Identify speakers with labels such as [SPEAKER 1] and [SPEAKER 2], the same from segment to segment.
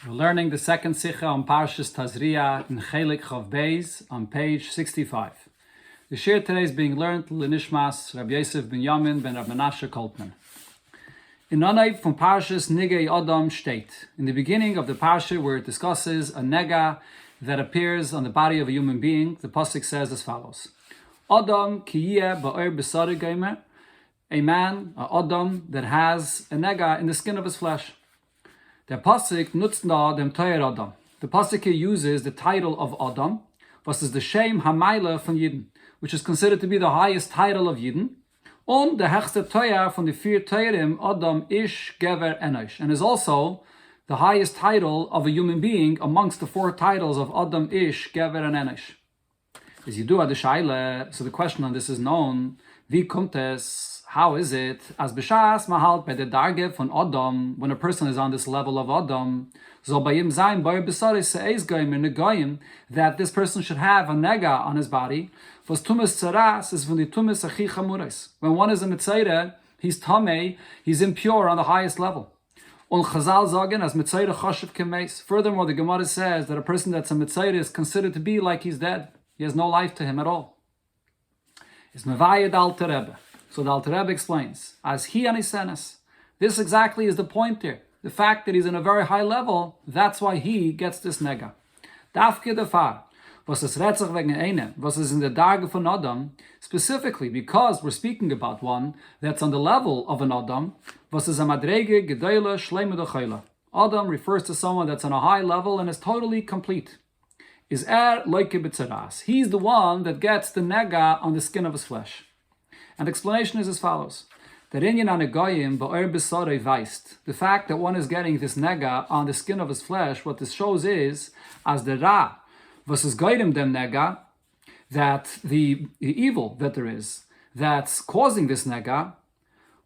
[SPEAKER 1] We're learning the second Sikha on Parshas Tazria in Chelek Chav Beis on page 65. The shir today is being learned L'Nishmas Rabbi Yosef ben Yamin ben Rabbi Menashe Koltman. In Onayv from Parshas Nigei Adam state, in the beginning of the Parsha where it discusses a nega that appears on the body of a human being, the pasuk says as follows: Adam kiyeh ba'or b'sari geimer, a man, a Adam that has a nega in the skin of his flesh. The pasuk nutzt da dem Teuer Adam. The pasuk here uses the title of Adam, was is the Shem Hamaila von Yidden, which is considered to be the highest title of Yidden, und the hechste Teuer von the vier Teurim Adam Ish Gever Enosh, and is also the highest title of a human being amongst the four titles of Adam Ish Gever and Enosh. As you do at the Shaila, so the question on this is known: Wie kommt es? How is it, as b'shas mahalt by the darge von Adam, when a person is on this level of Adam, so by him zayin bar b'sari se'ez goyim in negoyim, that this person should have a nega on his body, was tumas tzaras is from the tumas achi chamurais. When one is a mitzayre, he's tamei, he's impure on the highest level. Und Chazal sagen as mitzayre chashiv kemeis. Furthermore, the Gemara says that a person that's a mitzayre is considered to be like he's dead. He has no life to him at all. It's mevayed al terebe. So the Alter Rebbe explains, as he and his senes, this exactly is the point here. The fact that he's in a very high level, that's why he gets this nega. Dafke defar, was es retzach wegen eine, was is in the darge von Adam, specifically because we're speaking about one that's on the level of an Adam, was is a madrege gedeile shleimu d'chayla. Adam refers to someone that's on a high level and is totally complete. Is loike b'tzaras. He's the one that gets the nega on the skin of his flesh. And the explanation is as follows: that inyan anegoyim ba'or b'sarei weist. The fact that one is getting this nega on the skin of his flesh, what this shows is, as the ra versus goyim dem nega, that the evil that there is that's causing this nega,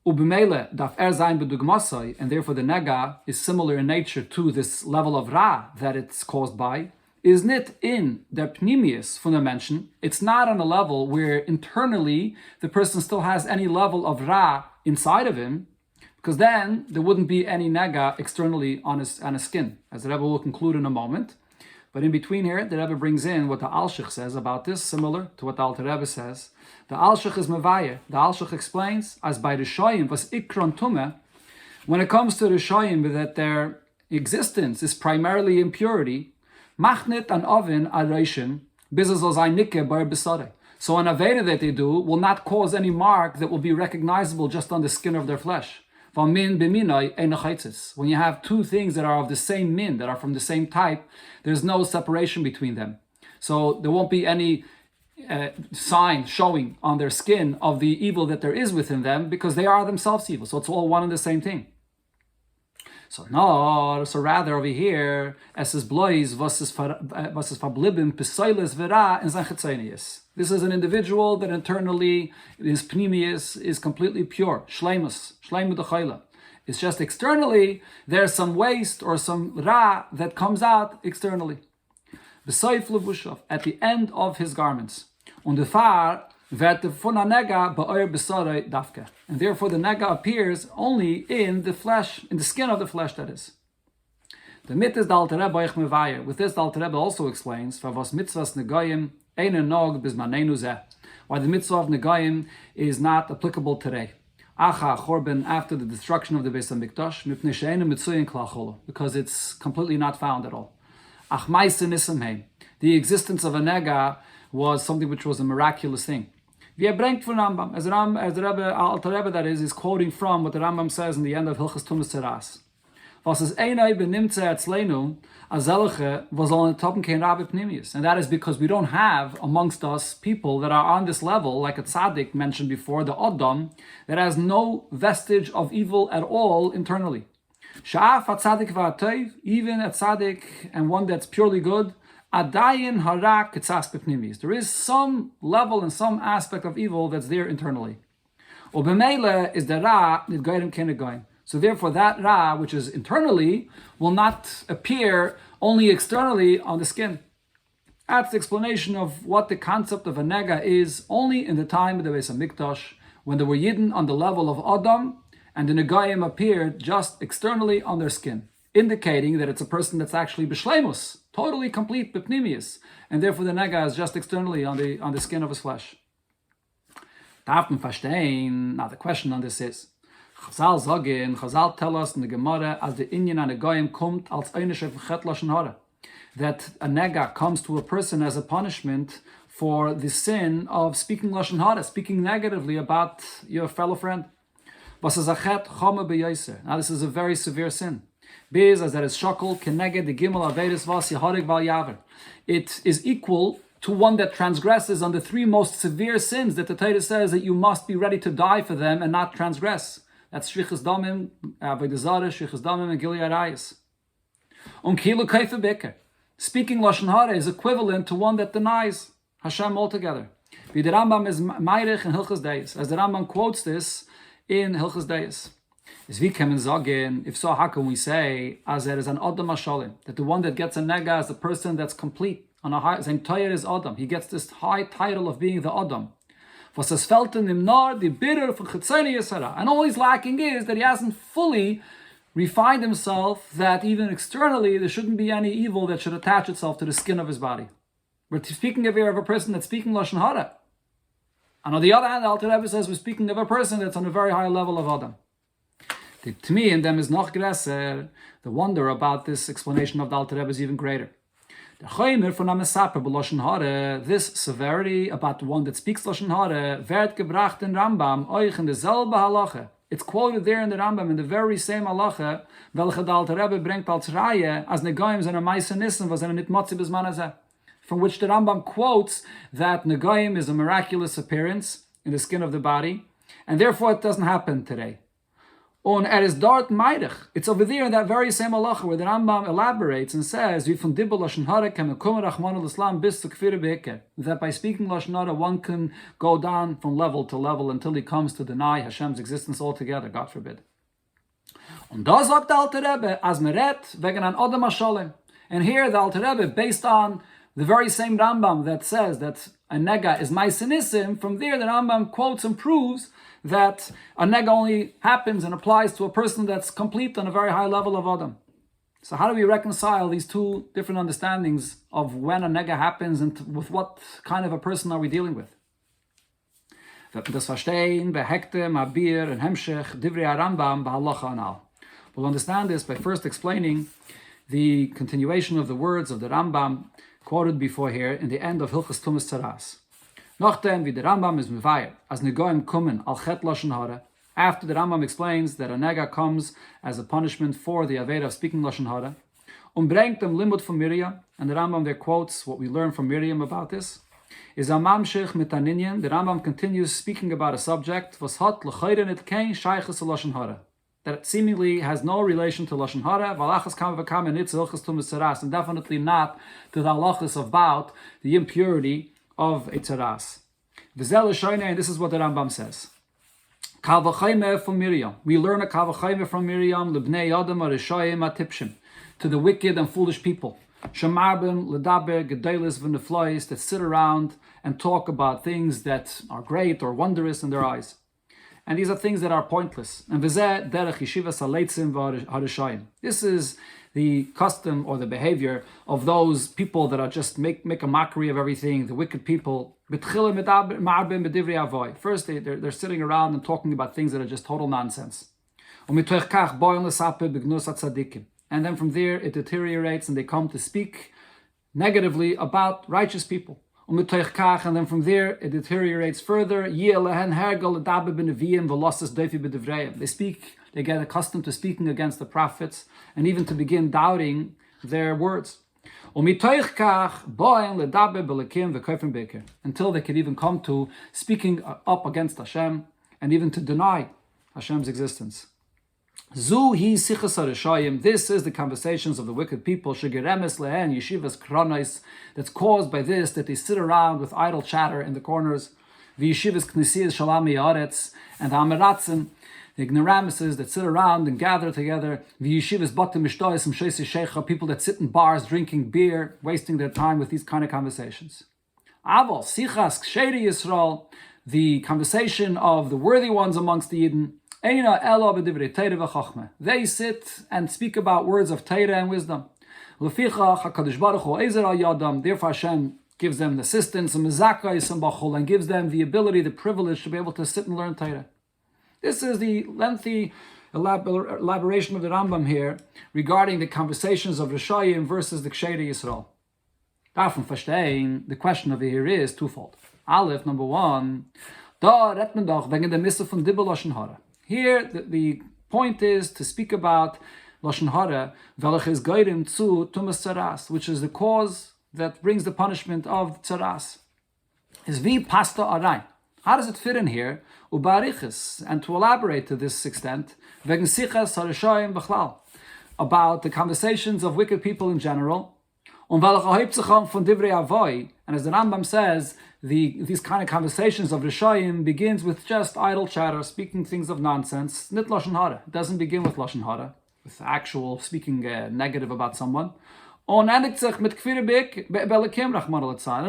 [SPEAKER 1] ubimele daf zayin b'dugmasai, and therefore the nega is similar in nature to this level of ra that it's caused by, is nit in der pnimius from the mention. It's not on a level where internally the person still has any level of ra inside of him, because then there wouldn't be any nega externally on his skin, as the Rebbe will conclude in a moment. But in between here, the Rebbe brings in what the Alshich says about this, similar to what the Alter Rebbe says. The Alshich is mevayeh. The Alshich explains, as by the Shoyim was ikron tumeh, when it comes to the Shoyim, that their existence is primarily impurity, machnit an oven areishin bizazozai bar besare. So an aveda that they do will not cause any mark that will be recognizable just on the skin of their flesh. When you have two things that are of the same min, that are from the same type, there's no separation between them. So there won't be any sign showing on their skin of the evil that there is within them, because they are themselves evil. So it's all one and the same thing. So rather over here, es is blois was is verblieben pesoiles vera in sein chetzenius. This is an individual that internally, his pnimius is completely pure. Shleimus d'chayla. It's just externally, there's some waste or some ra that comes out externally. Besoif levushav, at the end of his garments. Und the far, and therefore the nega appears only in the flesh, in the skin of the flesh, that is. The mit is the Alter Rebbe. With this, the Alter Rebbe also explains why the mitzvah of negayim is not applicable today. After the destruction of the Beis Hamikdash, because it's completely not found at all. The existence of a nega was something which was a miraculous thing. Wie bringt von Rambam, as the Rebbe, Alter Rebbe that is quoting from what the Rambam says in the end of Hilchas Tumas Teras. Was es einai benimtze etzleinu, azelche was on the toppen kein Rabbi Pnimius. And that is because we don't have amongst us people that are on this level, like a tzaddik mentioned before, the Adam, that has no vestige of evil at all internally. Sha'af ha-tzaddik va'atayv, even a tzaddik and one that's purely good, adayin hara ketzas b'pnimis. There is some level and some aspect of evil that's there internally. Ubemele is the ra nidgoyim kenegoyim. So therefore that ra, which is internally, will not appear only externally on the skin. That's the explanation of what the concept of a nega is only in the time of the Beis Hamikdash, when there were Yidden on the level of Adam, and the negayim appeared just externally on their skin. indicating that it's a person that's actually b'shleimus, totally complete b'pnimius, and therefore the nega is just externally on the skin of his flesh. Now the question on this is, Chazal tell us in the Gemara as the Inyan and the Goyim kommt als einische Chet Lashon Hara, that a nega comes to a person as a punishment for the sin of speaking Lashon Hara, speaking negatively about your fellow friend. Now this is a very severe sin. It is equal to one that transgresses on the three most severe sins that the Torah says that you must be ready to die for them and not transgress. That's shvichas damim, avodah zarah, shvichas damim, and gilui arayos. Kilu kaifa beker. Speaking Lashon Hara is equivalent to one that denies Hashem altogether. The Rambam is meirich in Hilchas Deis, as the Rambam quotes this in Hilchas Deis. Is wie can sagen, if so, how can we say, as there is an Adam Hashalim, that the one that gets a nega is the person that's complete, on a high, sein Teuer is Adam. He gets this high title of being the Adam. Was es fällt in ihm nur die Bitter von Chetzoni Yisara. And all he's lacking is that he hasn't fully refined himself, that even externally there shouldn't be any evil that should attach itself to the skin of his body. We're speaking of here of a person that's speaking Lashon Hara. And on the other hand, the Alter Rebbe says we're speaking of a person that's on a very high level of Adam. To me, and them is noch größer. The wonder about this explanation of the Alter Rebbe is even greater. This severity about the one that speaks Lashon Hara werd gebracht in Rambam euch in derselbe halacha. It's quoted there in the Rambam in the very same halacha welche der Alter Rebbe bringt als Reihe as Negoyim sind Meise Nissen was nit motzi bis manazeh, from which the Rambam quotes that Negoyim is a miraculous appearance in the skin of the body, and therefore it doesn't happen today. On is dort meidich. It's over there in that very same halacha where the Rambam elaborates and says, that by speaking Lashon Hara one can go down from level to level until he comes to deny Hashem's existence altogether, God forbid. Und da sagt der Alter Rebbe, as meret wegen an Adam Hashalim. And here the Alter Rebbe, based on the very same Rambam that says that a nega is ma'asenissim, from there the Rambam quotes and proves that a nega only happens and applies to a person that's complete on a very high level of Adam. So how do we reconcile these two different understandings of when a nega happens and with what kind of a person are we dealing with? Das verstehen, behekte, mabir, and hemshech, divrei Rambam, bahalacha anal. We'll understand this by first explaining the continuation of the words of the Rambam quoted before here in the end of Hilchas Tumas Tzaras. Nachdem, wie der Rambam is mevayir, as negoim kommen al chet lashon hara, after the Rambam explains that a nega comes as a punishment for the aveda of speaking lashon hara, bringt dem limud from Miriam, and the Rambam there quotes what we learn from Miriam about this, is a mamshech mit aninyan. The Rambam continues speaking about a subject was hat l'chayre nit kein shaychus lashon hara, that seemingly has no relation to lashon hara, valachas kam v'kam and it's hilchas tumas tzaras, and definitely not to the halachas about the impurity of a tzaras. V'zel l'shoynei, and this is what the Rambam says. Kal v'chayme from Miriam. We learn a kal v'chayme from Miriam, l'bnei adam ha'rishayim ha'tipshim, to the wicked and foolish people. Shemarbim l'daber gedolos v'neflois, that sit around and talk about things that are great or wondrous in their eyes. And these are things that are pointless. And v'zeh derech yeshivas ha'leitzim v'harishayim. This is the custom or the behavior of those people that are just make a mockery of everything, the wicked people. First, they're sitting around and talking about things that are just total nonsense. And then from there, it deteriorates and they come to speak negatively about righteous people. And then from there, it deteriorates further. They get accustomed to speaking against the prophets and even to begin doubting their words. Until they could even come to speaking up against Hashem and even to deny Hashem's existence. This is the conversations of the wicked people, that's caused by this, that they sit around with idle chatter in the corners, and the Amaratzim, the ignoramuses that sit around and gather together, people that sit in bars drinking beer, wasting their time with these kind of conversations. the conversation of the worthy ones amongst the Yidden. They sit and speak about words of Torah and wisdom. Therefore Hashem gives them assistance and gives them the ability, the privilege to be able to sit and learn Torah. This is the lengthy elaboration of the Rambam here regarding the conversations of Rishayim versus the Ksheirei Yisrael. Davon verstehen, the question over here is twofold. Aleph, number one, here the point is to speak about Lashon Hara, which is the cause that brings the punishment of tzaras. Is vi pasta arai. How does it fit in here? Ubarichis, and to elaborate to this extent, about the conversations of wicked people in general. And as the Rambam says, these kind of conversations of Rishayim begins with just idle chatter, speaking things of nonsense. Nit Lashon Hara. It doesn't begin with Lashon Hara, with actual speaking negative about someone. And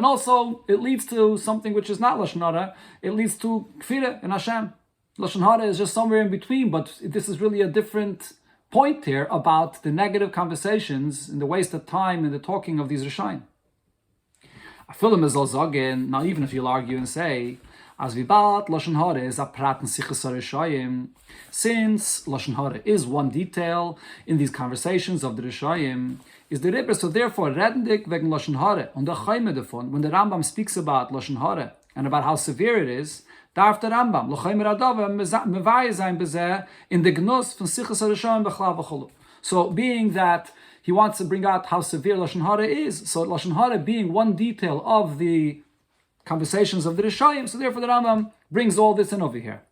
[SPEAKER 1] also, it leads to something which is not Lashon Hara. It leads to kfirah in Hashem. Lashon Hara is just somewhere in between, but this is really a different point here about the negative conversations and the waste of time in the talking of these Rishayim. Now, even if you'll argue and say, as vibat Lashon Hara is a prat in Sichas Rishayim, since Lashon Hara is one detail in these conversations of the Rishayim, is the Rebbe, so therefore, redendik wegen Lashon Hara, und der Chayme davon, when the Rambam speaks about Lashon Hara, and about how severe it is, darf der Rambam, l'chayme radava, mevaya sein bezeh, in the Gnus von Sichas Rishayim b'chlav v'cholu. So, being that he wants to bring out how severe Lashon Hara is, so Lashon Hara being one detail of the conversations of the Rishayim, so therefore the Rambam brings all this in over here.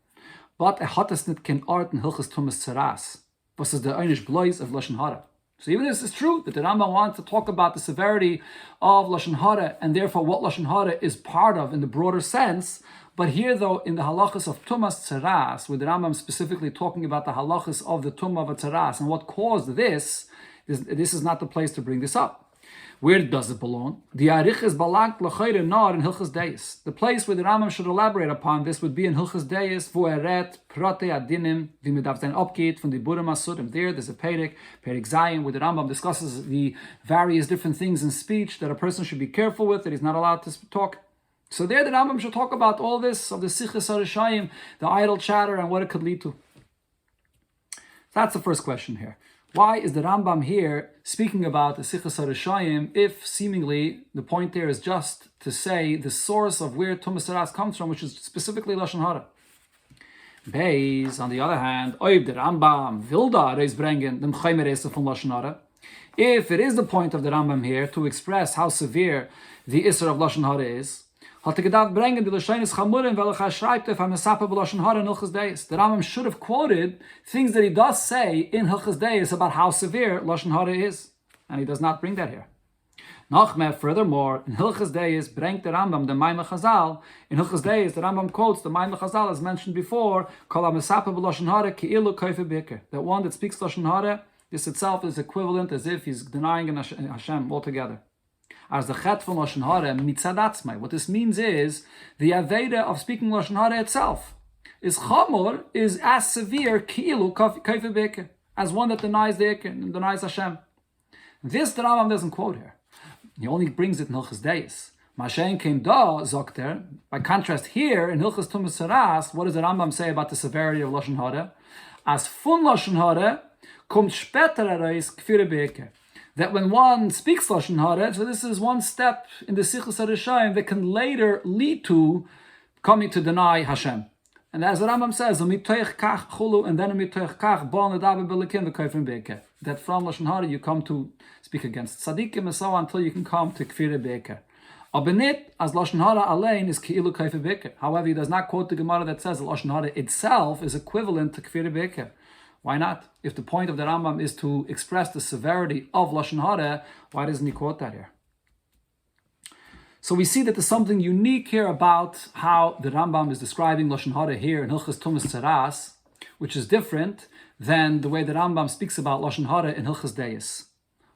[SPEAKER 1] But a hottest nit ken art in Hilchas Tumas Tzaras, was is the einish blois of Lashon Hara. So even if it's true that the Rambam wants to talk about the severity of Lashon Hara, and therefore what Lashon Hara is part of in the broader sense, but here though, in the halachas of Tumas Tzaras, where the Rambam specifically talking about the halachas of the Tumah of a Tzaras, and what caused this is not the place to bring this up. Where does it belong? The Arich is balangt l'chayre nar in Hilchas Deis. The place where the Rambam should elaborate upon this would be in Hilchas Deis, wo prate adinim, wie mit auf sein abgeht von die Burim Asurim. There's a Perek Zayin, where the Rambam discusses the various different things in speech that a person should be careful with, that he's not allowed to talk. So there the Rambam should talk about all this, of the Sichas HaRishayim, the idle chatter, and what it could lead to. That's the first question here. Why is the Rambam here speaking about the Sichas HaRishayim if seemingly the point there is just to say the source of where Tumas Tzaras comes from, which is specifically Lashon Hara? Beis, on the other hand, oib the Rambam wilda reis brengen dem chaymerese von Lashon Hara. If it is the point of the Rambam here to express how severe the Isser of Lashon Hara is, hat gedacht brengen die Lashonis chamurim welcher schreibt auf am Mesaper b'Lashon Hara in Hilchas Deis. The Rambam should have quoted things that he does say in Hilchas Deis about how severe Lashon Hara is, and he does not bring that here. Nachmer, furthermore, in Hilchas Deis bringt the Rambam the Maimah Chazal. In Hilchas Deis, the Rambam quotes the Maimah Chazal as mentioned before, kol am Mesaper b'Lashon Hara ki'ilu koife biker. That one that speaks Lashon Hara, this itself is equivalent as if he's denying in Hashem altogether. As the chet from Lashon Hara mitzadatzmai. What this means is the aveda of speaking Lashon Hara itself is chamor, is as severe ki'ilu koife biker, as one that denies the Iker and denies Hashem. This the Rambam doesn't quote here. He only brings it in Hilchas Deis. Mashen came da, Zokter. By contrast, here in Hilchas Tumas Tzaras, what does the Rambam say about the severity of Lashon Hara? As fun Lashon Hara kommt später heraus kfirah be'eker. That when one speaks Lashon Hara, so this is one step in the Sichas HaRishayim that can later lead to coming to deny Hashem. And as the Rambam says, and then that from Lashon Hara you come to speak against tzaddikim and so on until you can come to kfirah be'eker. Aber nit as Lashon Hara allein is ki'ilu koife be'eker. However, he does not quote the Gemara that says that Lashon Hara itself is equivalent to kfirah be'eker. Why not? If the point of the Rambam is to express the severity of Lashon Hara, why doesn't he quote that here? So we see that there's something unique here about how the Rambam is describing Lashon Hara here in Hilchas Tumas Tzaras, which is different than the way the Rambam speaks about Lashon Hara in Hilchas Deis.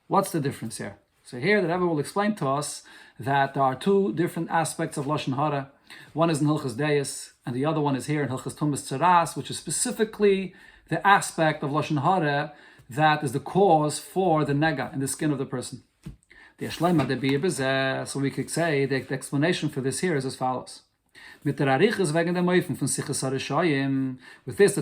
[SPEAKER 1] What's the difference here? So here the Rebbe will explain to us that there are two different aspects of Lashon Hara. One is in Hilchos Deis, and the other one is here in Hilchos Tumas Tzeras, which is specifically the aspect of Lashon Hara that is the cause for the nega in the skin of the person. So we could say the explanation for this here is as follows. With this, that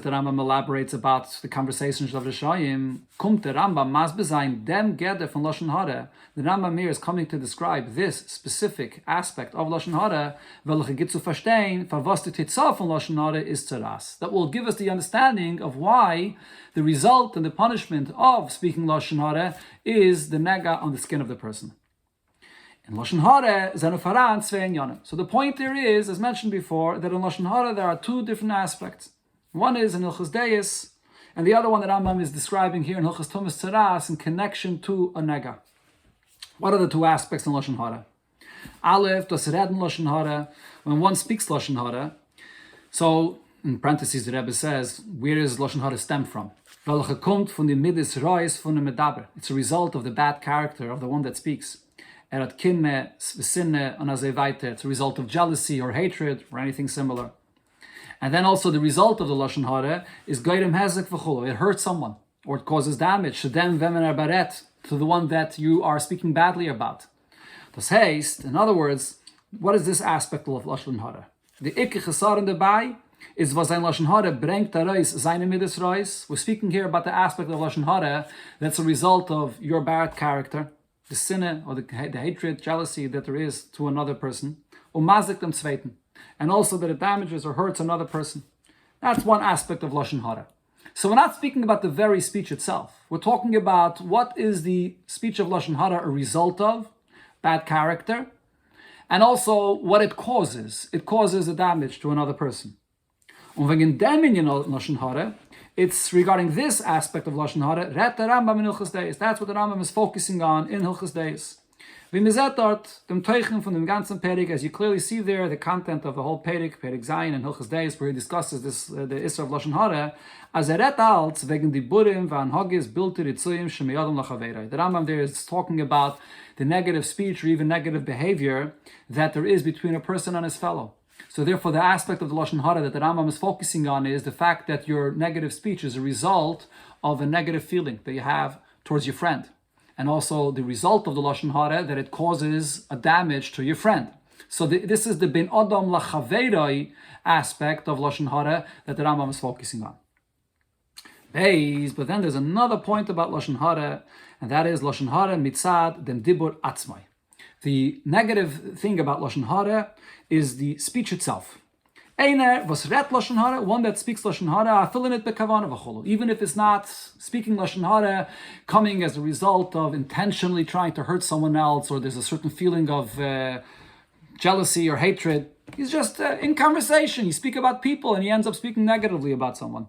[SPEAKER 1] the Rambam elaborates about the conversations of the Rishayim, kommt der Rambam masbezayin dem Geder von Lashon Hara. The Rambam here is coming to describe this specific aspect of Lashon Hara, welche geht zu verstehen, for was die Titzah von Lashon Hara is Tzeras. That will give us the understanding of why the result and the punishment of speaking Lashon Hara is the nega on the skin of the person. In Lashon Hara, so the point there is, as mentioned before, that in Lashon Hara there are two different aspects. One is in Hilchos Deis, and the other one that Rambam is describing here in Hilchos Tumas Tzeras in connection to a nega. What are the two aspects in Lashon Hara? Aleph, das Reden Lashon Hara, when one speaks Lashon Hara. So, in parentheses, the Rebbe says, where does Lashon Hara stem from? Welche kommt von dem Midis Reis von dem Medaber. It's a result of the bad character of the one that speaks. It's a result of jealousy or hatred or anything similar. And then also the result of the Lashon Hara is Goyrem Hezek v'chulu. It hurts someone or it causes damage to the one that you are speaking badly about. Das heißt, in other words, what is this aspect of Lashon Hara? The Ikke Chesaron dabei is was ein Lashon Hara bringt daraus seine Midas Reis. We're speaking here about the aspect of Lashon Hara that's a result of your bad character, the sinne or the hatred, jealousy that there is to another person, mazik dem zweiten, and also that it damages or hurts another person. That's one aspect of Lashon Hara. So we're not speaking about the very speech itself. We're talking about what is the speech of Lashon Hara a result of, bad character, and also what it causes. It causes a damage to another person. Und wegen dem in Lashon Hara, it's regarding this aspect of Lashon Hara, Ret der Rambam in Hilchos Deis. That's what the Rambam is focusing on in Hilchos Deis. Wie mir seht dort, dem Teuchen von dem ganzen Perik, as you clearly see there, the content of the whole Perik Zayin and Hilchos Deis, where he discusses this, the Isra of Lashon Hara, as ret als wegen die Burim van Hogis Bilter Itzuyim Shemiyadam Lachaverai. The Rambam there is talking about the negative speech or even negative behavior that there is between a person and his fellow. So therefore, the aspect of the Lashon Hara that the Rambam is focusing on is the fact that your negative speech is a result of a negative feeling that you have towards your friend. And also the result of the Lashon Hara that it causes a damage to your friend. So this is the bin Adam lachaveiroi aspect of Lashon Hara that the Rambam is focusing on. But then there's another point about Lashon Hara, and that is Lashon Hara mitzad dem dibur atzmai. The negative thing about Lashon Hara is the speech itself. Einer was ret Lashon Hara, one that speaks Lashon Hara, even if it's not speaking Lashon Hara coming as a result of intentionally trying to hurt someone else, or there's a certain feeling of jealousy or hatred. He's just in conversation. You speak about people and he ends up speaking negatively about someone.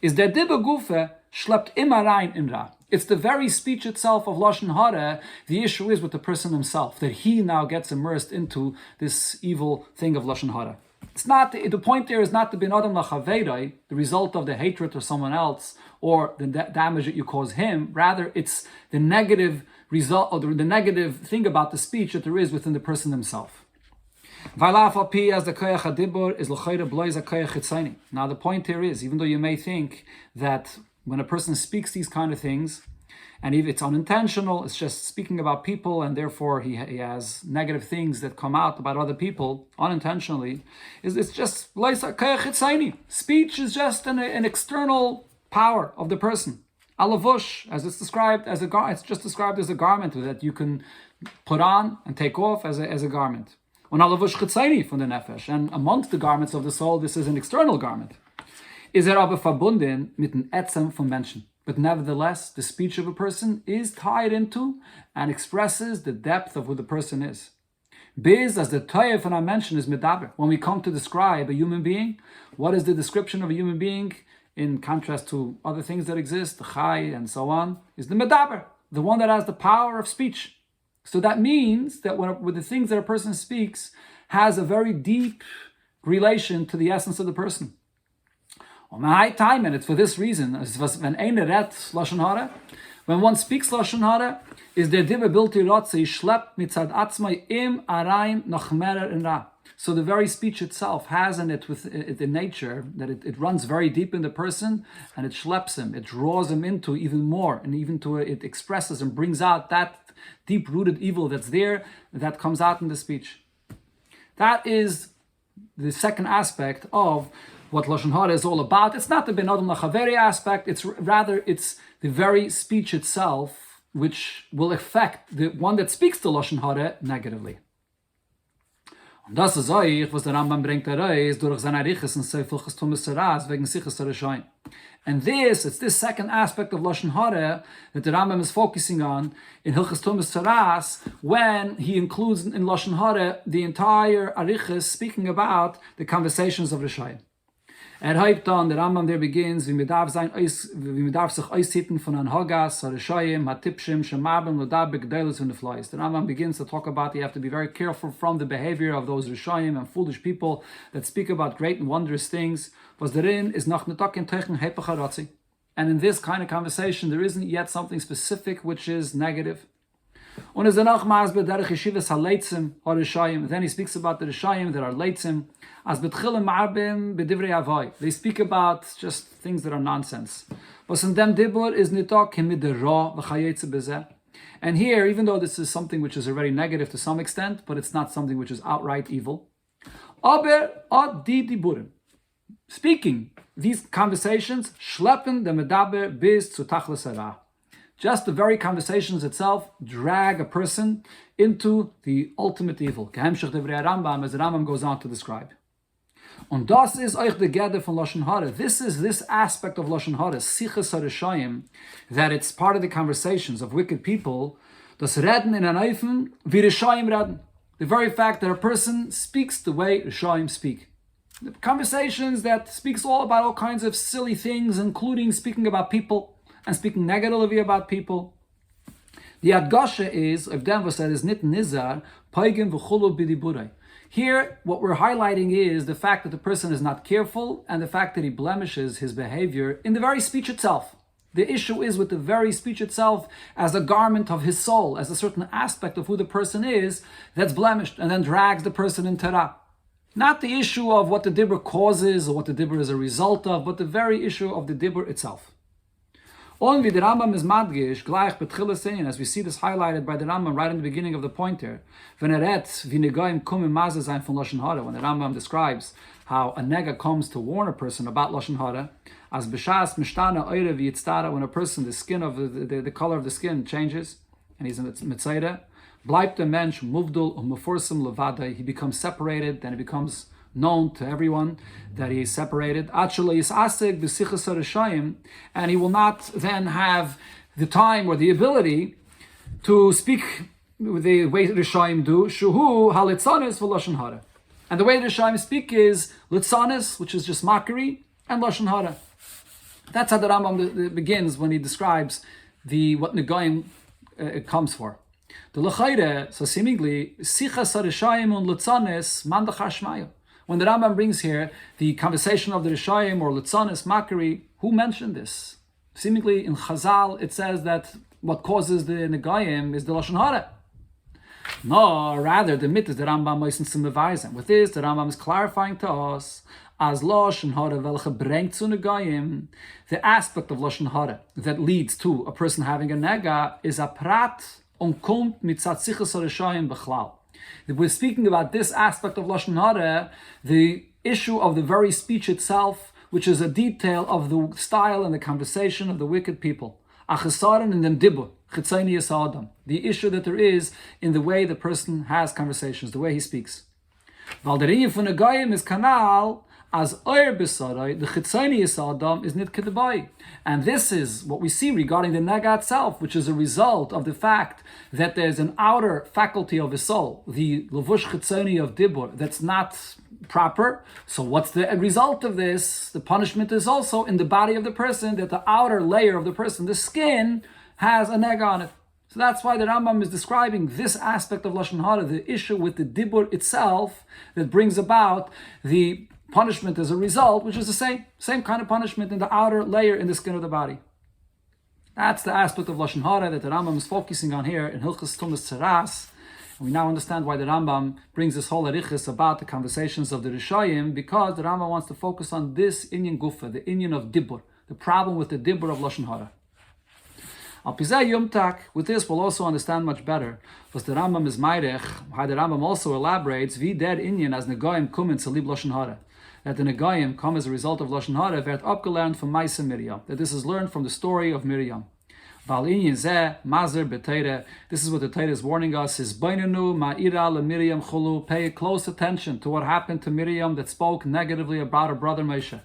[SPEAKER 1] Is der Dibber Gufe schleppt immer rein in Ra. It's the very speech itself of Lashon Hara. The issue is with the person himself, that he now gets immersed into this evil thing of Lashon Hara. It's not, the point there is not the bin Adam lachaveiroi, the result of the hatred to someone else or the damage that you cause him. Rather, it's the negative result, or the negative thing about the speech that there is within the person himself. Now the point here is, even though you may think that when a person speaks these kind of things, and if it's unintentional, it's just speaking about people, and therefore he has negative things that come out about other people unintentionally, it's just speech is just an external power of the person. Alavush, as it's described as it's just described as a garment that you can put on and take off as a garment. And amongst the garments of the soul, this is an external garment. Is aber verbunden mit dem Ätzem von Menschen. But nevertheless, the speech of a person is tied into and expresses the depth of who the person is. Biz, as the Toyev von einem Menschen is medaber. When we come to describe a human being, what is the description of a human being in contrast to other things that exist, the chai and so on, is the medaber, the one that has the power of speech. So that means that with the things that a person speaks has a very deep relation to the essence of the person. And it's for this reason, when one speaks Lashon Hara, is der Dibber bilti rotze schleppt mitzad atzmai im araim noch merer in ra. So the very speech itself has in it with it the nature that it runs very deep in the person, and it schleps him, it draws him into even more, and even to it expresses and brings out that deep-rooted evil that's there, that comes out in the speech. That is the second aspect of what Lashon Hara is all about. It's not the Ben Adam Lachaveri aspect, it's the very speech itself which will affect the one that speaks to Lashon Hara negatively. Und das ist euch, was der Rambam bringt heraus, durch seine Ariches und Seifel Chestumis Saras, wegen Siches Sarashaim. And it's this second aspect of Lashon Hara that the Rambam is focusing on in Hilchas Tumas Saras, when he includes in Lashon Hara the entire Ariches speaking about the conversations of Rishayim. Hyped on, the Rambam there begins, wie man darf sich aushitten von an Hagas, Rishayim, Hatipshim, Shemabim, Ladabik, Deilus, and the flies. The Rambam begins to talk about you have to be very careful from the behavior of those Rishayim and foolish people that speak about great and wondrous things. Was therein is noch netak in Teichen Hepacharatzi. And in this kind of conversation, there isn't yet something specific which is negative. Und es danach masbe derech yeshivas haleitzim or Rishayim. Then he speaks about the Rishayim that are leitzim. As betchilim ma'arbim bedivrei avai. They speak about just things that are nonsense. Was in dem dibur is nitak himid ra v'chayetze bezeh. And here, even though this is something which is already negative to some extent, but it's not something which is outright evil. Aber ad di diburim. Speaking these conversations, schleppen the medaber bis zu tachlis hara. Just the very conversations itself drag a person into the ultimate evil. Kehemshech devrei Rambam, as the Rambam goes on to describe. Und das ist euch the gather von Lashon Hara. This is this aspect of Lashon Hara, Siches HaRishayim, that it's part of the conversations of wicked people, das Reden in an Eifen, wie Rishayim reden. The very fact that a person speaks the way Rishayim speak. The conversations that speaks all about all kinds of silly things, including speaking about people and speaking negatively about people. The Adgasha is, if Dan was said, is nit nizar, paigim v'chulu b'diburai. Here, what we're highlighting is the fact that the person is not careful and the fact that he blemishes his behavior in the very speech itself. The issue is with the very speech itself as a garment of his soul, as a certain aspect of who the person is that's blemished and then drags the person in Torah. Not the issue of what the dibur causes or what the dibur is a result of, but the very issue of the dibur itself. Und wie der Rambam is madgish, gleich betchilles sein, as we see this highlighted by the Rambam right in the beginning of the pointer, when wie negoim kum im maze sein von Lashon Hara, when the Rambam describes how a nega comes to warn a person about Lashon Hara, as b'shas mishtana oire v'yitztara, when a person, the skin of the color of the skin changes, and he's in mitzayda, bleibt der Mensch muvdul meforsim levada, he becomes separated, then he becomes known to everyone that he is separated. And he will not then have the time or the ability to speak the way the Rishayim do. Shuhu halitzanis v'lashon hara. And the way the Rishayim speak is litzanis, which is just mockery, and lashon hara. That's how the Rambam begins when he describes what Negoim comes for. The L'chayre, so seemingly, sichas harishayim und litzanis mandachar shmayu. When the Rambam brings here the conversation of the Rishayim or Litzanis, mockery, who mentioned this? Seemingly in Chazal it says that what causes the Negayim is the Lashon Hara. No, rather the myth is the Rambam meistens zum Beweisen. With this, the Rambam is clarifying to us as Lashon Hara welche bringt zu Negayim, the aspect of Lashon Hara that leads to a person having a nega is a prat und kommt mit Tzatzichas Rishayim bechlal. We're speaking about this aspect of Lashon Hara, the issue of the very speech itself, which is a detail of the style and the conversation of the wicked people. Achesaran in dem dibur, chitzayni yisa'adam. The issue that there is in the way the person has conversations, the way he speaks. Val der Inyan von Negayim is kanal, as oir besarai, the chitzayni yisa'adam is nit kedabai. And this is what we see regarding the nega itself, which is a result of the fact that there's an outer faculty of his soul, the levush chitzoni of dibur, that's not proper. So what's the result of this? The punishment is also in the body of the person, that the outer layer of the person, the skin, has a nega on it. So that's why the Rambam is describing this aspect of Lashon Hara, the issue with the dibur itself, that brings about the punishment as a result, which is the same kind of punishment in the outer layer in the skin of the body. That's the aspect of Lashon Hara that the Rambam is focusing on here in Hilchas Tumas Tzaras, And we now understand why the Rambam brings this whole arichis about the conversations of the Rishayim, because the Rambam wants to focus on this inyan gufa, the inyan of dibur, the problem with the dibur of Lashon Hara. Al Pizay Yumtak, with this we'll also understand much better, was the Rambam is Meirech, how the Rambam also elaborates, vi der inyan as Negoyim kumen zu lieb Lashon Hara. That the Negoyim come as a result of Lashon Hara, wird abgelernt from Maisa Miriam. That this is learned from the story of Miriam. Val inyan zeh, mazer beteire, this is what the Torah is warning us, is Bainanu ma'ira le Miriam chulu, pay close attention to what happened to Miriam that spoke negatively about her brother Moshe.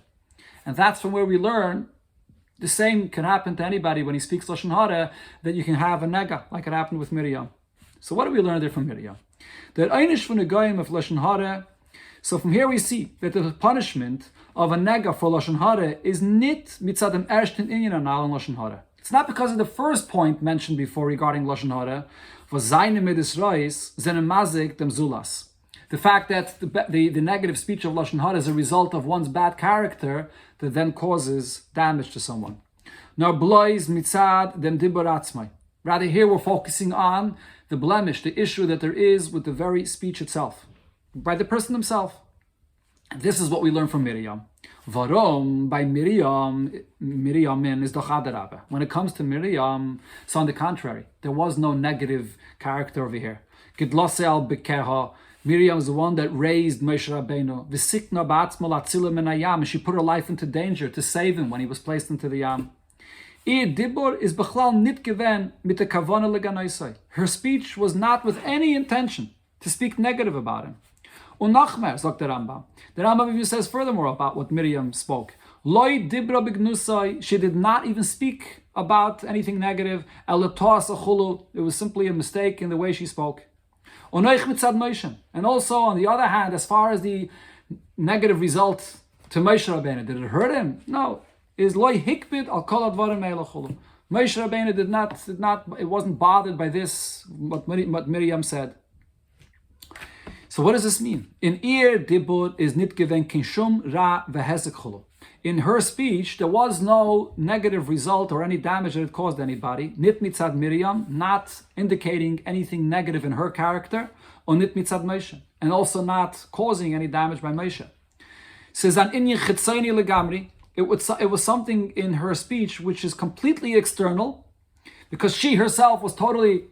[SPEAKER 1] And that's from where we learn the same can happen to anybody when he speaks Lashon Hara, that you can have a nega, like it happened with Miriam. So what do we learn there from Miriam? That einish von Negoyim of Lashon Hara. So from here we see that the punishment of a nega for Lashon Hara is nit mitzad dem ersten inyan anal in Lashon Hara. It's not because of the first point mentioned before regarding Lashon Hara, was seine midis reis zene mazik dem zulas. The fact that the negative speech of Lashon Hara is a result of one's bad character that then causes damage to someone. Nor blois mitzad dem dibur atzmai. Rather here we're focusing on the blemish, the issue that there is with the very speech itself, by the person himself. And this is what we learn from Miriam. Varom, by Miriam is dochad. When it comes to Miriam, so on the contrary, there was no negative character over here. Gidlose al bekeha. Miriam is the one that raised Moshe Rabbeinu. V'sikna ba'atzma l'atzila min hayam, and she put her life into danger to save him when he was placed into the yam. Ihr dibur is bechlal nit gewen mit der kavana leganoisai. Her speech was not with any intention to speak negative about him. Und nachmer, sagt der Rambam. The Rambam even says furthermore about what Miriam spoke. Loi dibra begnusai, she did not even speak about anything negative. El toas achulu, it was simply a mistake in the way she spoke. And also, on the other hand, as far as the negative result to Moshe Rabbeinu, did it hurt him? No. Is loy hikbid al kol advarim eilachulu. Moshe Rabbeinu did not. It wasn't bothered by this. What Miriam said. So what does this mean? In ihr dibur is nit gewen kinshum ra vehezek chulu. In her speech, there was no negative result or any damage that it caused anybody. Nit mitzad Miriam, not indicating anything negative in her character, or nit mitzad Moshe, and also not causing any damage by Moshe. Says an inyan chitzoni legamri. It was something in her speech which is completely external, because she herself was totally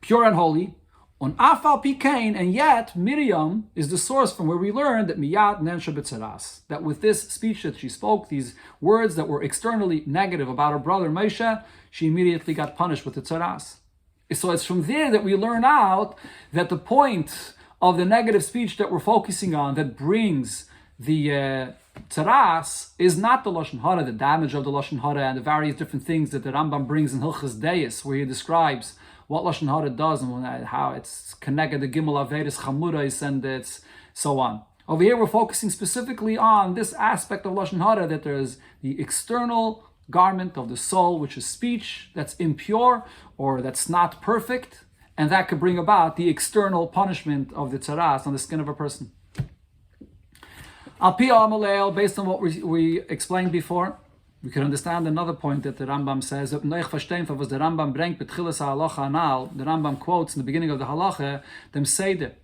[SPEAKER 1] pure and holy. On afal pikain, and yet Miriam is the source from where we learn that miyad nensha b'tzaras, that with this speech that she spoke, these words that were externally negative about her brother Moshe, she immediately got punished with the tzaras. So it's from there that we learn out that the point of the negative speech that we're focusing on that brings the tzaras is not the Lashon Hara, the damage of the Lashon Hara and the various different things that the Rambam brings in Hilchas Deis, where he describes what Lashon Hara does and how it's connected to Gimel Averis, Chamurais, and it's so on. Over here we're focusing specifically on this aspect of Lashon Hara, that there is the external garment of the soul, which is speech that's impure or that's not perfect, and that could bring about the external punishment of the tzaras on the skin of a person. Al Pi Amalel, based on what we explained before, we can understand another point that the Rambam says. The Rambam quotes in the beginning of the halacha, them seder,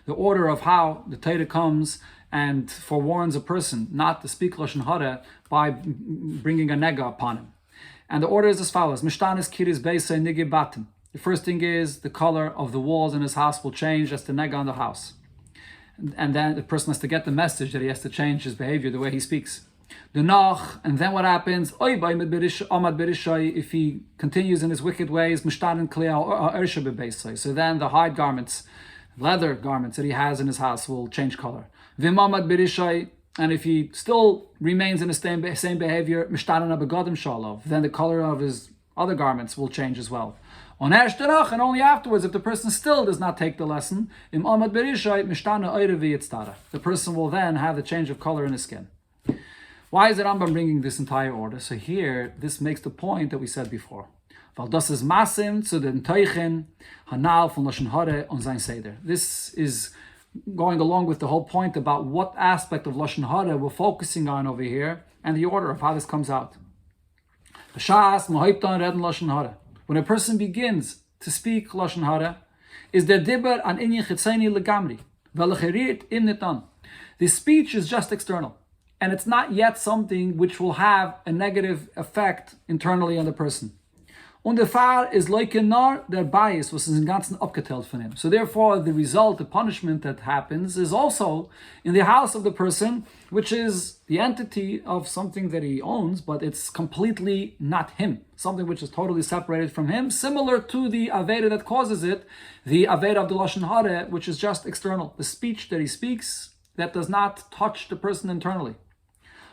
[SPEAKER 1] the order of how the Torah comes and forewarns a person not to speak Lashon Hara by bringing a nega upon him. And the order is as follows. The first thing is the color of the walls in his house will change. That's the nega on the house. And then the person has to get the message that he has to change his behavior, the way he speaks. The noch, and then what happens? If he continues in his wicked ways, so then the hide garments, leather garments that he has in his house will change color. And if he still remains in the same behavior, then the color of his other garments will change as well. And only afterwards, if the person still does not take the lesson, the person will then have the change of color in his skin. Why is the Rambam bringing this entire order? So here, this makes the point that we said before. This is going along with the whole point about what aspect of Lashon Hara we're focusing on over here, and the order of how this comes out. When a person begins to speak Lashon Hara is der Dibber an Inyan Chitzeni Legamri. The speech is just external, and it's not yet something which will have a negative effect internally on the person. Und der Fall ist leuke nur der Bias, was ist im Ganzen abgeteilt von ihm. So therefore, the result, the punishment that happens is also in the house of the person, which is the entity of something that he owns, but it's completely not him. Something which is totally separated from him, similar to the Aveda that causes it, the Aveda of the Lashon Hara, which is just external. The speech that he speaks that does not touch the person internally.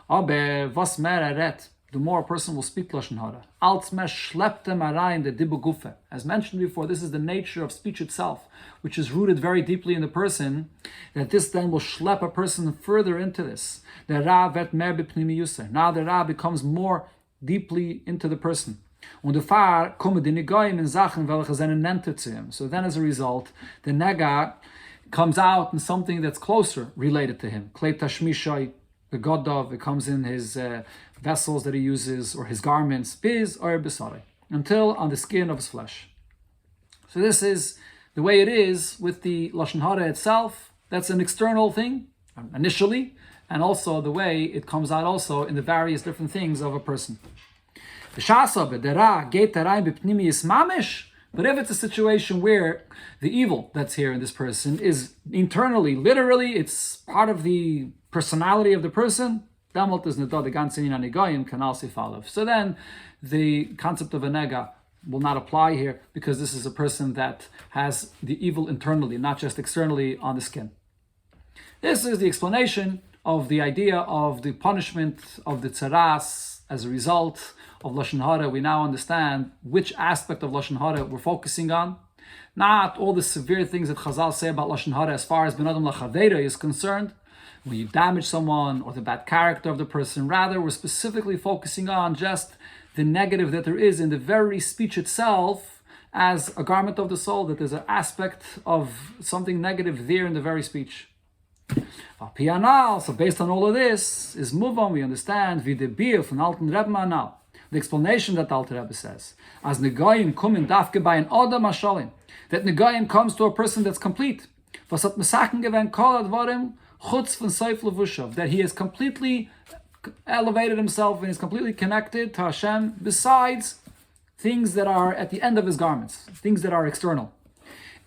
[SPEAKER 1] Aber was mehr redt, the more a person will speak Lashon Hara. Als mehr schleppt rein the Dibur Gufe. As mentioned before, this is the nature of speech itself, which is rooted very deeply in the person, that this then will schlep a person further into this. The Ra wird mehr b'pnimiyuser. Now the Ra becomes more deeply into the person. Und der Fahr kommen die Negoim in Sachen, welche seine Nente zu ihm. So then as a result, the Nega comes out in something that's closer related to him. Klei tashmishai, the Godov, it comes in his vessels that he uses, or his garments, biz or besare, until on the skin of his flesh. So this is the way it is with the Lashon Hara itself. That's an external thing, initially, and also the way it comes out also in the various different things of a person. But if it's a situation where the evil that's here in this person is internally, literally, it's part of the personality of the person, so then the concept of a nega will not apply here, because this is a person that has the evil internally, not just externally on the skin. This is the explanation of the idea of the punishment of the tzaras as a result of Lashon Hara. We now understand which aspect of Lashon Hara we're focusing on. Not all the severe things that Chazal say about Lashon Hara as far as Ben Adam Lachaveda is concerned, when you damage someone or the bad character of the person. Rather, we're specifically focusing on just the negative that there is in the very speech itself as a garment of the soul, that there's an aspect of something negative there in the very speech. So based on all of this, is move on, we understand, wie der Bier von alten Rebbe Anal. The explanation that the Alter Rebbe says, as Negoyim kommen dafke bei ein Adam Ashalim, that Negoyim comes to a person that's complete. Was hat Mesaken gewinnt, kol advarim, chutz von Seif Levushav, that he has completely elevated himself and is completely connected to Hashem, besides things that are at the end of his garments, things that are external.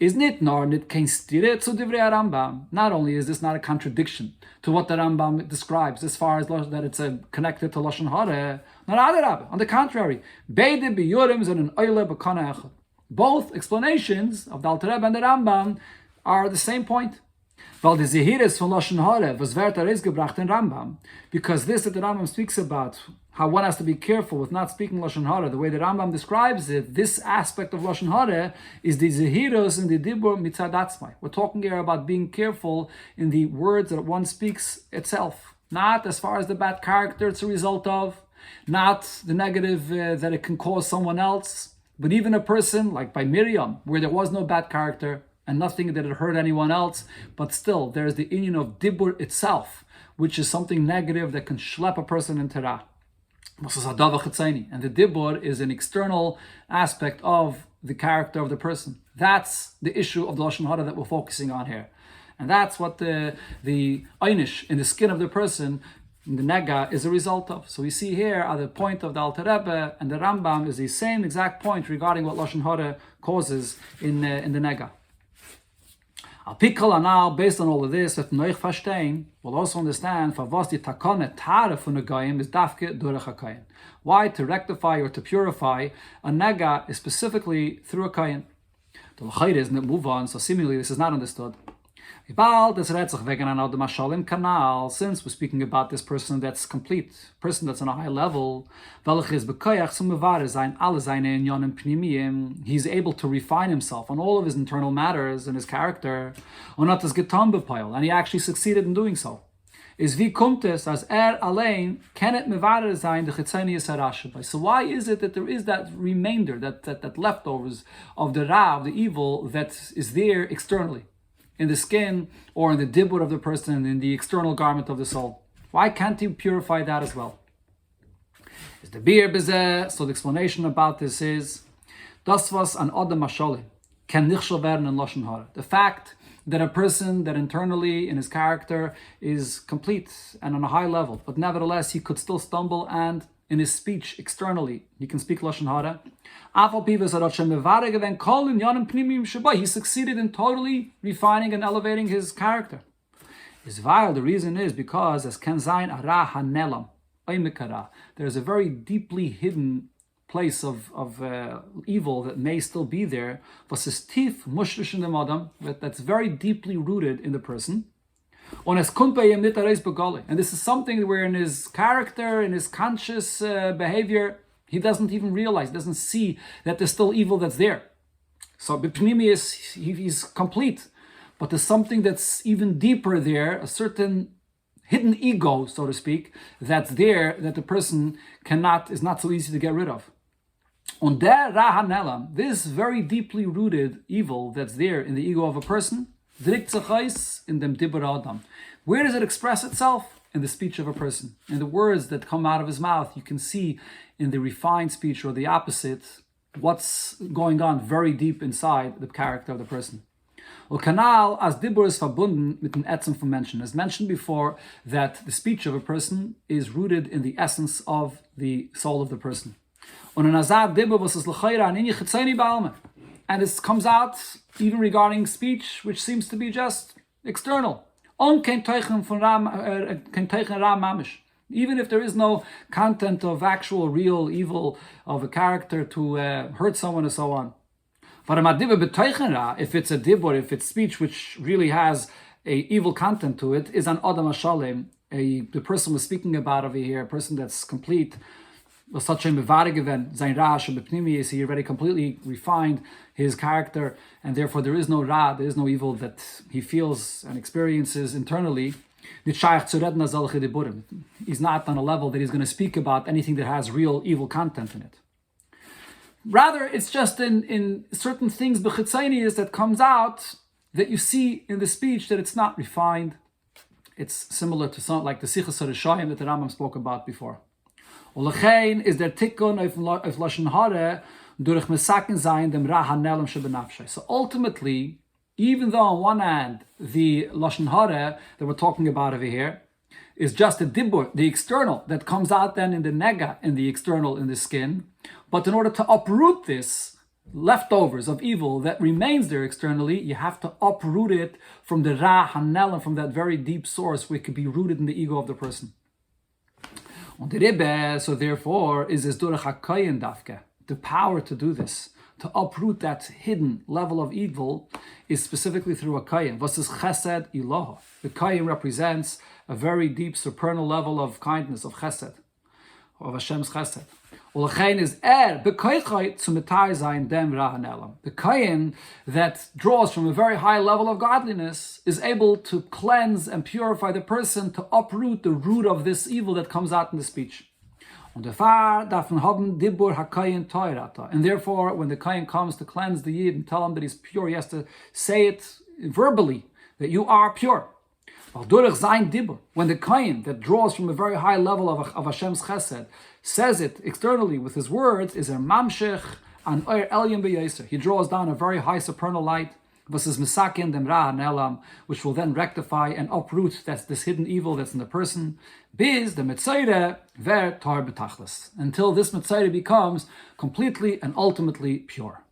[SPEAKER 1] Is nit nor nit kein stire zu divrei Rambam. Not only is this not a contradiction to what the Rambam describes as far as that it's connected to Lashon Hara, on the contrary, beide biyurim sind an oile b'kana echad. Both explanations of the Alter Rebbe and the Rambam are the same point. Weil die Zehiris von Lashon Hara was wird gebracht in Rambam, because this that the Rambam speaks about, how one has to be careful with not speaking Lashon Hara, the way the Rambam describes it, this aspect of Lashon Hara is the Zehiros and the Dibur mitzad atzmai. We're talking here about being careful in the words that one speaks itself, not as far as the bad character it's a result of, not the negative that it can cause someone else, but even a person like by Miriam, where there was no bad character and nothing that had hurt anyone else, but still there's the union of Dibur itself, which is something negative that can schlep a person into Ra. And the Dibur is an external aspect of the character of the person. That's the issue of the Lashon Hara that we're focusing on here. And that's what the einish in the skin of the person, in the nega, is a result of. So we see here the point of the Alter Rebbe and the Rambam is the same exact point regarding what Lashon Hara causes in the nega. Al-Pikal Anal, based on all of this, that Noich Verstehen will also understand for was die Takone Tare von der Goyim is dafke durch a Kohen. Why? To rectify or to purify a nega is specifically through a Kohen. The L'chayre is not move on, so seemingly this is not understood. Since we're speaking about this person that's complete, person that's on a high level, he's able to refine himself on all of his internal matters and his character, and he actually succeeded in doing so. Is wie kommt es, as allein kennet mevarer sein de chitzenius harasha. So why is it that there is that remainder, that leftovers of the ra, of the evil that is there externally, in the skin or in the dibur of the person, in the external garment of the soul? Why can't he purify that as well? Is the beer bezeh? So the explanation about this is Das was an Adam Mashalim can nichshel werden in Lashon Hara. The fact that a person that internally in his character is complete and on a high level, but nevertheless he could still stumble, and in his speech externally he can speak Lashon Hara. He succeeded in totally refining and elevating his character. The reason is because as Ken Zayin Ara Hanelam, there's a very deeply hidden place of evil that may still be there, that's very deeply rooted in the person. And this is something where in his character, in his conscious behavior, he doesn't even realize, doesn't see that there's still evil that's there. So he's complete, but there's something that's even deeper there, a certain hidden ego, so to speak, that's there that the person is not so easy to get rid of. Und der Rahanelam, this very deeply rooted evil that's there in the ego of a person, drückt sich aus in dem Dibur Adam. Where does it express itself? In the speech of a person. In the words that come out of his mouth, you can see in the refined speech or the opposite what's going on very deep inside the character of the person. Kanal as Dibur is verbunden mit dem Etzem von Menschen. As mentioned before, that the speech of a person is rooted in the essence of the soul of the person. And it comes out even regarding speech, which seems to be just external. Even if there is no content of actual, real evil of a character to hurt someone and so on. If it's a dibur, if it's speech which really has a evil content to it, is an Adam Hashalem, the person we're speaking about over here, a person that's complete. He already completely refined his character, and therefore there is no ra, there is no evil that he feels and experiences internally. He's not on a level that he's going to speak about anything that has real evil content in it. Rather, it's just in certain things that comes out that you see in the speech that it's not refined. It's similar to something like the Sichas HaRishayim that the Rambam spoke about before. Ulechein is der Tikkun auf Lashon Hara durch Mesaken sein dem Ra Hanelam shebenafshay. So ultimately, even though on one hand the Lashon Hara that we're talking about over here is just a dibur, the external that comes out then in the nega, in the external, in the skin, but in order to uproot this leftovers of evil that remains there externally, you have to uproot it from the Ra Hanelam, from that very deep source where it could be rooted in the ego of the person. So therefore, is this durach hakayin dafke, the power to do this, to uproot that hidden level of evil, is specifically through a kayin. What is chesed ilaha? The kayin represents a very deep supernal level of kindness, of chesed, of Hashem's chesed. Ulechein is bekoichay zu mitai zayin dem rahanelam. The kayin that draws from a very high level of godliness is able to cleanse and purify the person, to uproot the root of this evil that comes out in the speech. And therefore, when the kayin comes to cleanse the yid and tell him that he's pure, he has to say it verbally, that you are pure. When the kayin that draws from a very high level of Hashem's chesed says it externally with his words, is a mamshech an oir elyon beyaser. He draws down a very high supernal light, versus misakin dem ra nelam, which will then rectify and uproot this hidden evil that's in the person. Biz the mitzayre ver tar betachlis, until this mitzayre becomes completely and ultimately pure.